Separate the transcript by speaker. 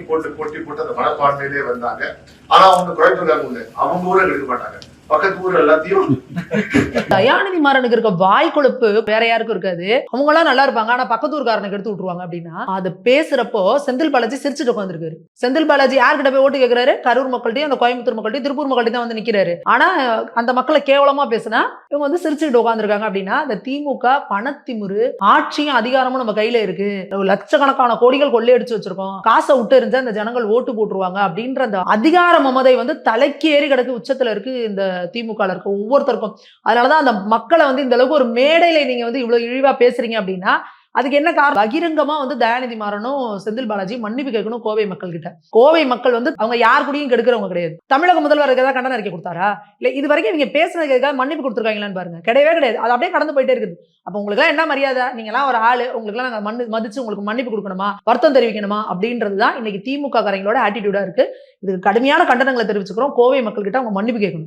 Speaker 1: போட்டி போட்டு அந்த மனப்பான்மையிலே வந்தாங்க. ஆனா அவங்க கோயம்புத்தூர் உண்டு, அவங்க ஊரை எடுக்க மாட்டாங்க, பக்கத்து ஊர் எல்லாத்தையும்.
Speaker 2: தயாநிதி மாறனுக்கு இருக்க வாய் கொழுப்பு வேற யாருக்கும் இருக்காது. அவங்க எல்லாம் நல்லா இருப்பாங்க, ஆனா பக்கத்தூர்காரனுக்கு எடுத்து விட்டுருவாங்க. அப்படின்னா அது பேசுறப்போ செந்தில் பாலாஜி சிரிச்சுட்டு உட்காந்துருக்காரு. செந்தில் பாலாஜி யார்கிட்ட போய் ஓட்டு கேட்கிறாரு? கரூர் மக்கள்கிட்டயும் அந்த கோயம்புத்தூர் மக்கள்கிட்டயும் திருப்பூர் மக்கள்கிட்ட தான் வந்து நிக்கிறாரு. ஆனா அந்த மக்களை கேவலமா பேசினா இவங்க வந்து சிரிச்சுட்டு உட்காந்துருக்காங்க. அப்படின்னா இந்த திமுக பணத்திமுரு, ஆட்சியும் அதிகாரமும் நம்ம கையில இருக்கு, லட்சக்கணக்கான கோடிகள் கொள்ளையடிச்சு வச்சிருக்கோம், காசை விட்டு இருந்தா இந்த ஜனங்கள் ஓட்டு போட்டுருவாங்க அப்படின்ற அந்த அதிகார மமதை வந்து தலைக்கு ஏறி கிடக்கு, உச்சத்துல இருக்கு இந்த திமுக இருக்க ஒவ்வொருத்தருக்கும். அதனாலதான் அந்த மக்களை வந்து இந்த அளவுக்கு ஒரு மேடையில நீங்க வந்து இவ்வளவு இழிவா பேசுறீங்க அப்படின்னா அதுக்கு என்ன காரணம்? பகிரங்கமா வந்து தயாநிதி மாறனும் செந்தில் பாலாஜி மன்னிப்பு கேட்கணும் கோவை மக்கள் கிட்ட. கோவை மக்கள் வந்து அவங்க யார் கூடயும் கெடுக்கிறவங்க கிடையாது. தமிழக முதல்வர் ஏதாவது கண்டன அறிக்கை கொடுத்தாரா? இல்ல இது வரைக்கும் இவங்க பேசுனதுக்காக மன்னிப்பு கொடுத்துருக்காங்களான்னு பாருங்க. கிடையவே கிடையாது. அது அப்படியே கடந்து போயிட்டே இருக்குது. அப்ப உங்களுக்கு எல்லாம் என்ன மரியாதை? நீங்க எல்லாம் ஒரு ஆளு, உங்களுக்கு எல்லாம் நாங்க மதிச்சு உங்களுக்கு மன்னிப்பு கொடுக்கணுமா, வருத்தம் தெரிவிக்கணுமா அப்படின்றதுதான் இன்னைக்கு திமுக காரங்களோட ஆட்டிடியூடா இருக்கு. இதுக்கு கடுமையான கண்டனங்களை தெரிவிச்சுக்கிறோம். கோவை மக்கள் கிட்ட அவங்க மன்னிப்பு கேட்கணும்.